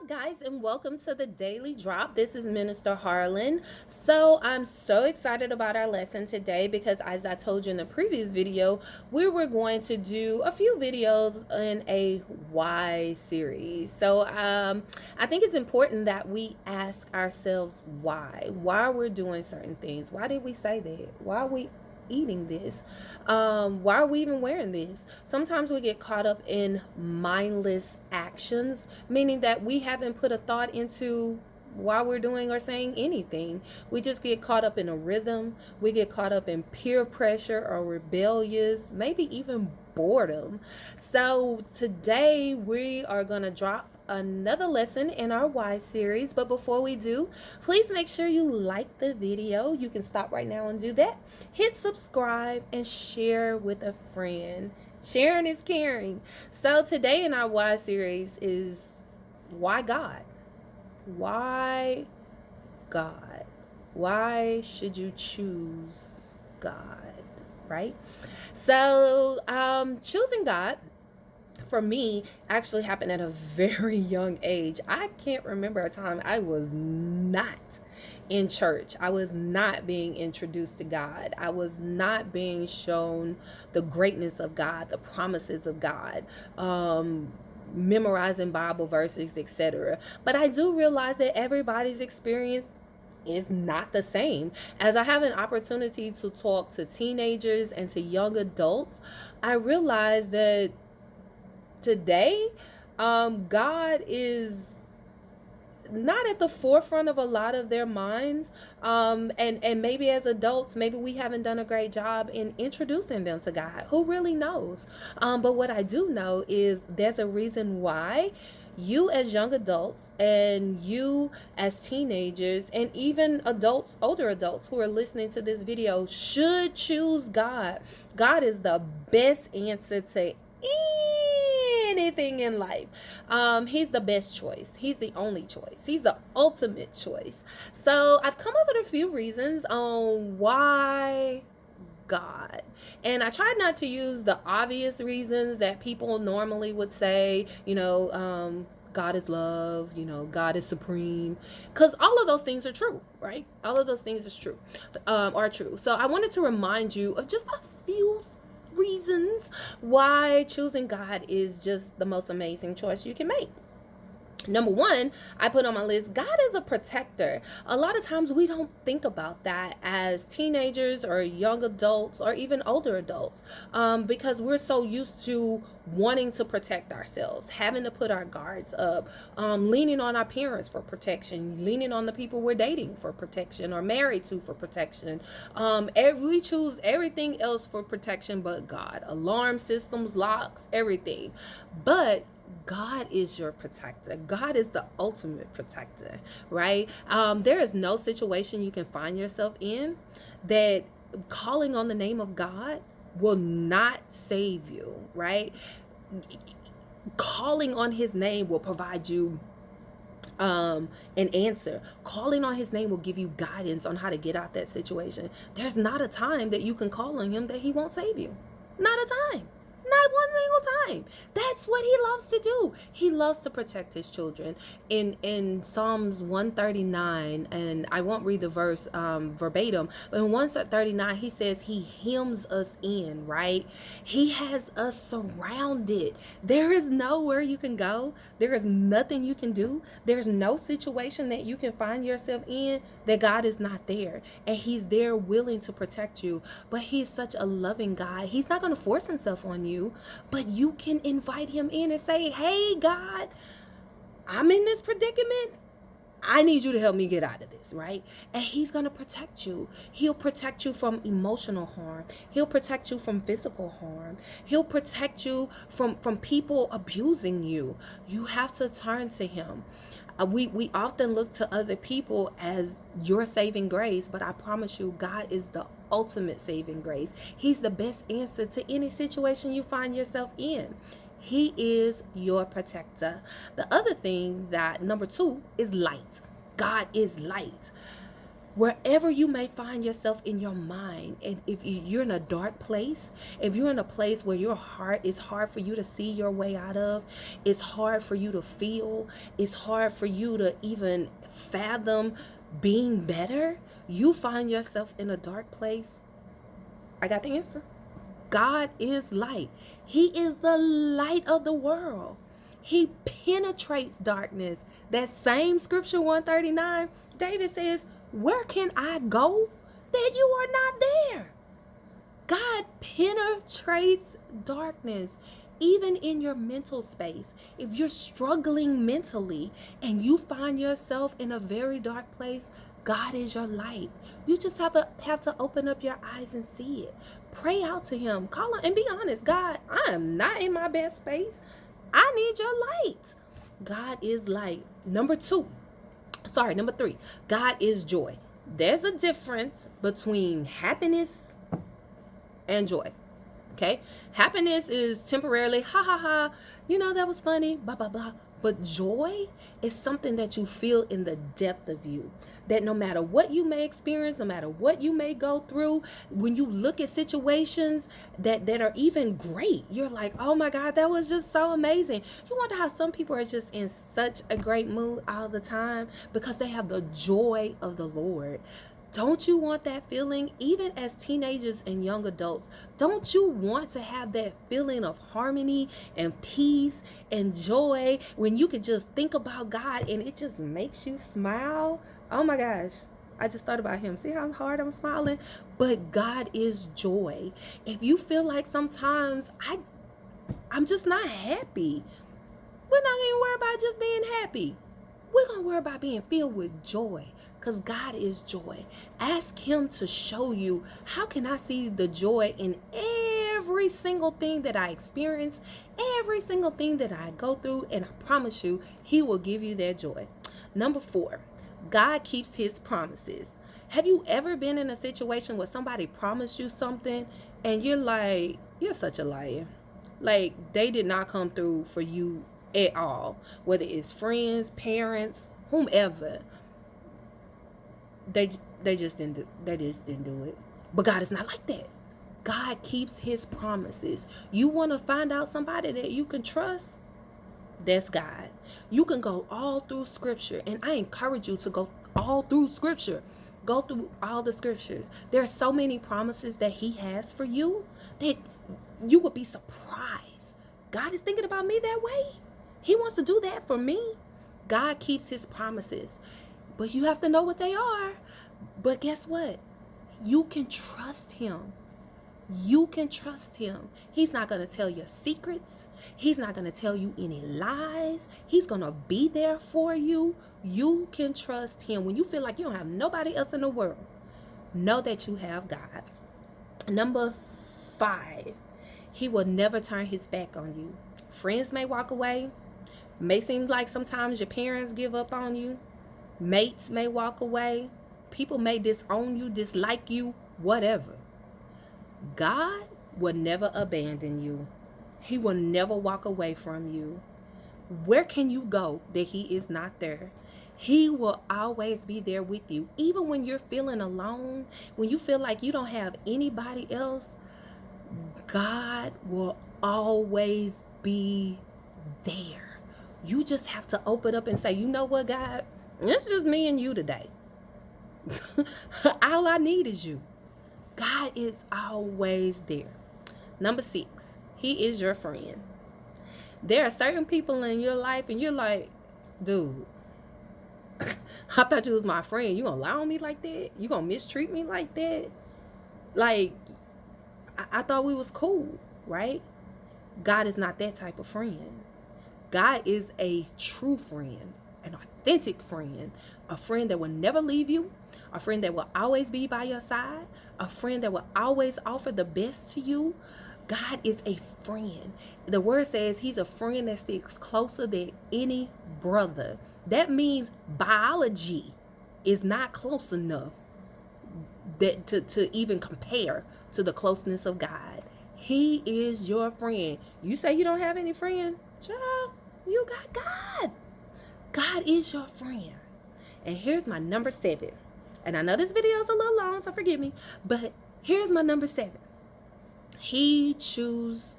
guys, and welcome to the Daily Drop. This is Minister Harlan. So, I'm so excited about our lesson today because, as I told you in the previous video, we were going to do a few videos in a why series. I think it's important that we ask ourselves why we're doing certain things. Why did we say that? Why are we eating this? Why are we even wearing this? Sometimes we get caught up in mindless actions, meaning that we haven't put a thought into why we're doing or saying anything. We just get caught up in a rhythm. We get caught up in peer pressure or rebellious, maybe even boredom. So today we are going to drop another lesson in our why series. But before we do, please make sure you like the video. You can stop right now and do that. Hit subscribe and share with a friend. Sharing is caring. So today in our why series is why God? Why God? Why should you choose God? Right? So choosing God for me actually happened at a very young age. I can't remember a time I was not in church. I was not being introduced to God. I was not being shown the greatness of God, the promises of God. Memorizing Bible verses, etc. But I do realize that everybody's experience is not the same. As I have an opportunity to talk to teenagers and to young adults, I realize that today, God is not at the forefront of a lot of their minds, and maybe as adults, maybe we haven't done a great job in introducing them to God. Who really knows? But what I do know is there's a reason why you as young adults and you as teenagers and even adults, older adults who are listening to this video should choose God. God is the best answer to anything in life. He's the best choice. He's the only choice. He's the ultimate choice. So I've come up with a few reasons on why God. And I tried not to use the obvious reasons that people normally would say, God is love, God is supreme, because all of those things are true, right? All of those things are true. So I wanted to remind you of just a few reasons why choosing God is just the most amazing choice you can make. Number one, I put on my list, God is a protector. A lot of times we don't think about that as teenagers or young adults or even older adults, because we're so used to wanting to protect ourselves, having to put our guards up, leaning on our parents for protection, leaning on the people we're dating for protection or married to for protection. We choose everything else for protection but God. Alarm systems, locks, everything. But God is your protector. God is the ultimate protector, right? There is no situation you can find yourself in that calling on the name of God will not save you, right? Calling on his name will provide you an answer. Calling on his name will give you guidance on how to get out that situation. There's not a time that you can call on him that he won't save you. Not a time. Not one single time. That's what he loves to do. He loves to protect his children. In Psalms 139, and I won't read the verse verbatim, but in 139 he says he hems us in, right? He has us surrounded. There is nowhere you can go. There is nothing you can do. There's no situation that you can find yourself in that God is not there. And he's there willing to protect you. But he's such a loving God. He's not going to force himself on you, but you can invite him in and say, hey, God, I'm in this predicament. I need you to help me get out of this, right? And he's going to protect you. He'll protect you from emotional harm. He'll protect you from physical harm. He'll protect you from people abusing you. You have to turn to him. We often look to other people as your saving grace, but I promise you, God is the ultimate saving grace. He's the best answer to any situation you find yourself in. He is your protector. The other thing, that number two, is light. God is light. Wherever you may find yourself in your mind, and if you're in a dark place, if you're in a place where your heart is hard for you to see your way out of, it's hard for you to feel, it's hard for you to even fathom being better, you find yourself in a dark place, I got the answer. God is light. He is the light of the world. He penetrates darkness. That same scripture 139, David says, where can I go that you are not there? God penetrates darkness, even in your mental space. If you're struggling mentally and you find yourself in a very dark place, God is your light. You just have to open up your eyes and see it. Pray out to him. Call him and be honest. God, I am not in my best space. I need your light. God is light. Number three. God is joy. There's a difference between happiness and joy. Okay? Happiness is temporarily, ha ha ha, that was funny, blah blah blah. But joy is something that you feel in the depth of you. That no matter what you may experience, no matter what you may go through, when you look at situations that are even great, you're like, oh my God, that was just so amazing. You wonder how some people are just in such a great mood all the time because they have the joy of the Lord. Don't you want that feeling? Even as teenagers and young adults, don't you want to have that feeling of harmony and peace and joy when you could just think about God and it just makes you smile? Oh my gosh, I just thought about him. See how hard I'm smiling? But God is joy. If you feel like sometimes I'm just not happy, we're not going to worry about just being happy. We're going to worry about being filled with joy. Because God is joy. Ask him to show you, how can I see the joy in every single thing that I experience, every single thing that I go through, and I promise you, he will give you that joy. Number 4, God keeps his promises. Have you ever been in a situation where somebody promised you something and you're like, you're such a liar? Like, they did not come through for you at all, whether it's friends, parents, whomever. They just didn't do it. But God is not like that. God keeps his promises. You want to find out somebody that you can trust? That's God. You can go all through scripture, and I encourage you to go all through scripture. Go through all the scriptures. There are so many promises that he has for you that you would be surprised. God is thinking about me that way. He wants to do that for me. God keeps his promises. But you have to know what they are. But guess what? You can trust him. You can trust him. He's not going to tell your secrets. He's not going to tell you any lies. He's going to be there for you. You can trust him. When you feel like you don't have nobody else in the world, know that you have God. Number 5, he will never turn his back on you. Friends may walk away. May seem like sometimes your parents give up on you. Mates may walk away. People may disown you, dislike you, whatever. God will never abandon you. He will never walk away from you. Where can you go that he is not there? He will always be there with you. Even when you're feeling alone, when you feel like you don't have anybody else, God will always be there. You just have to open up and say, you know what, God? It's just me and you today. All I need is you. God is always there. Number 6, he is your friend. There are certain people in your life and you're like, dude, I thought you was my friend. You gonna lie on me like that? You gonna mistreat me like that? Like, I thought we was cool, right? God is not that type of friend. God is a true friend, an authentic friend, a friend that will never leave you, a friend that will always be by your side, a friend that will always offer the best to you. God is a friend. The word says he's a friend that sticks closer than any brother. That means biology is not close enough that to even compare to the closeness of God. He is your friend. You say you don't have any friend? Child, you got God. God is your friend. And here's my number 7. And I know this video is a little long, so forgive me. But here's my number 7. He chooses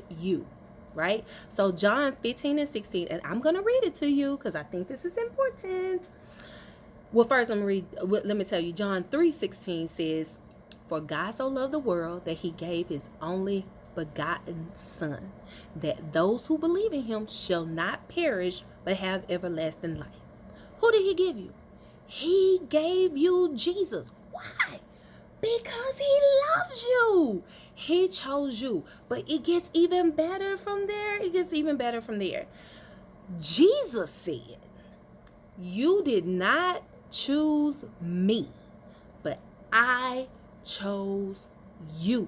you, right? So John 15:16, and I'm going to read it to you because I think this is important. Well, first let me tell you, John 3:16 says, "For God so loved the world that he gave his only begotten Son, that those who believe in him shall not perish but have everlasting life." Who did he give you? He gave you Jesus. Why? Because he loves you. He chose you. But it gets even better from there. Jesus said, "You did not choose me, but I chose you."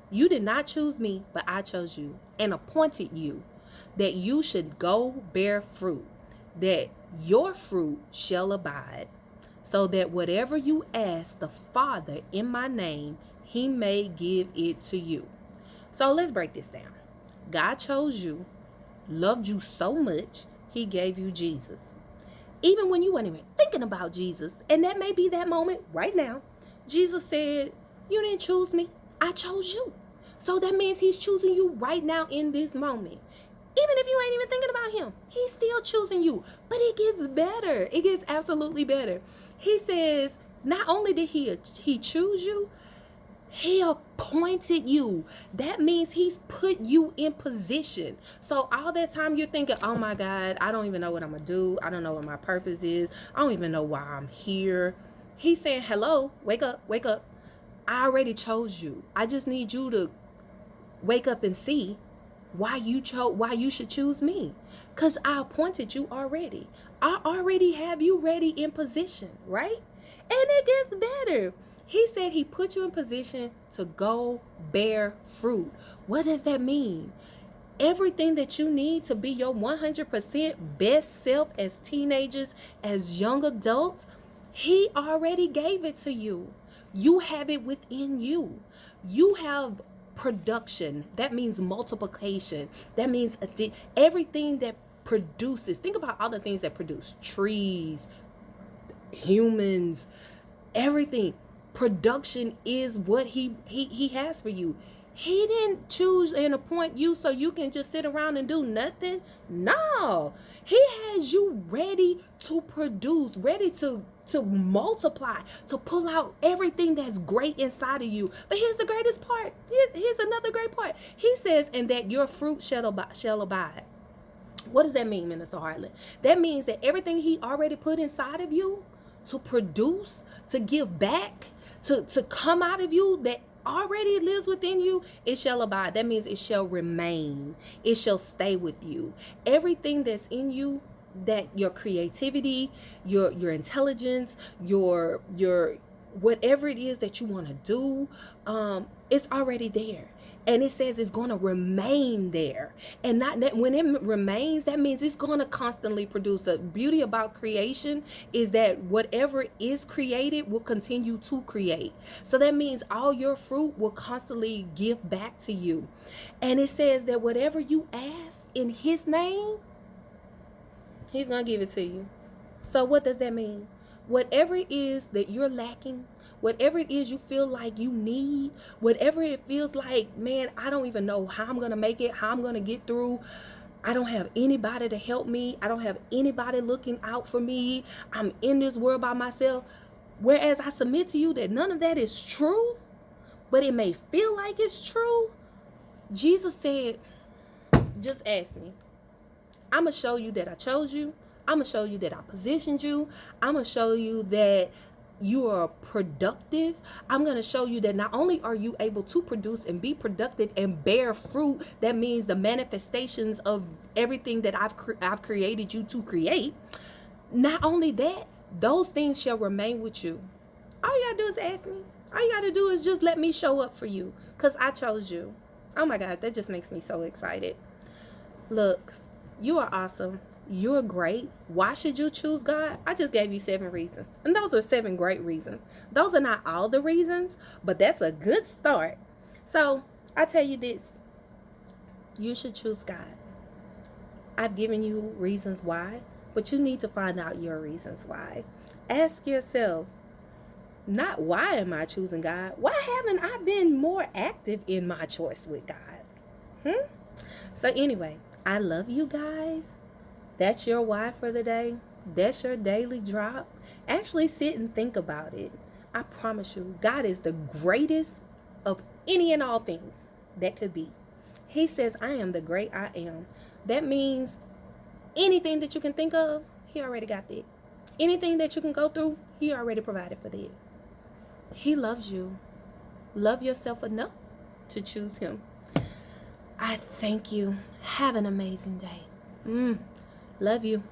You did not choose me, but I chose you and appointed you that you should go bear fruit, that your fruit shall abide, so that whatever you ask the Father in my name, he may give it to you. So let's break this down. God chose you, loved you so much, he gave you Jesus. Even when you weren't even thinking about Jesus, and that may be that moment right now, Jesus said, "You didn't choose me, I chose you." So that means he's choosing you right now in this moment. Even if you ain't even thinking about him, he's still choosing you. But it gets better. It gets absolutely better. He says, not only did he choose you, he appointed you. That means he's put you in position. So all that time you're thinking, "Oh my God, I don't even know what I'm going to do. I don't know what my purpose is. I don't even know why I'm here." He's saying, "Hello, wake up, wake up. I already chose you. I just need you to wake up and see why you should choose me. Because I appointed you already. I already have you ready in position, right?" And it gets better. He said he put you in position to go bear fruit. What does that mean? Everything that you need to be your 100% best self as teenagers, as young adults, he already gave it to you. You have it within you. You have production. That means multiplication. That means everything that produces. Think about all the things that produce. Trees, humans, everything. Production is what he has for you. He didn't choose and appoint you so you can just sit around and do nothing. No. He has you ready to produce, ready to multiply, to pull out everything that's great inside of you. But here's the greatest part. Here's another great part. He says, "And that your fruit shall abide." What does that mean, Minister Harlan? That means that everything he already put inside of you to produce, to give back, to come out of you, that already lives within you, it shall abide. That means it shall remain. It shall stay with you. Everything that's in you, that your creativity, your intelligence, your whatever it is that you want to do, it's already there. And it says it's going to remain there. And not that when it remains, that means it's going to constantly produce. The beauty about creation is that whatever is created will continue to create. So that means all your fruit will constantly give back to you. And it says that whatever you ask in his name, he's going to give it to you. So what does that mean? Whatever it is that you're lacking, whatever it is you feel like you need, whatever it feels like, man, I don't even know how I'm going to make it, how I'm going to get through. I don't have anybody to help me. I don't have anybody looking out for me. I'm in this world by myself. Whereas I submit to you that none of that is true, but it may feel like it's true. Jesus said, just ask me. I'm going to show you that I chose you. I'm going to show you that I positioned you. I'm going to show you that you are productive. I'm going to show you that not only are you able to produce and be productive and bear fruit, that means the manifestations of everything that I've created you to create. Not only that, those things shall remain with you. All you got to do is ask me. All you got to do is just let me show up for you because I chose you. Oh my God, that just makes me so excited. Look, you are awesome. You're great. Why should you choose God? I just gave you 7 reasons. And those are 7 great reasons. Those are not all the reasons, but that's a good start. So I tell you this. You should choose God. I've given you reasons why. but you need to find out your reasons why. Ask yourself, not why am I choosing God? Why haven't I been more active in my choice with God? So anyway, I love you guys. That's your why for the day. That's your daily drop. Actually sit and think about it. I promise you, God is the greatest of any and all things that could be. He says, I am the great I am. That means anything that you can think of, he already got that. Anything that you can go through, he already provided for that. He loves you. Love yourself enough to choose him. I thank you. Have an amazing day. Love you.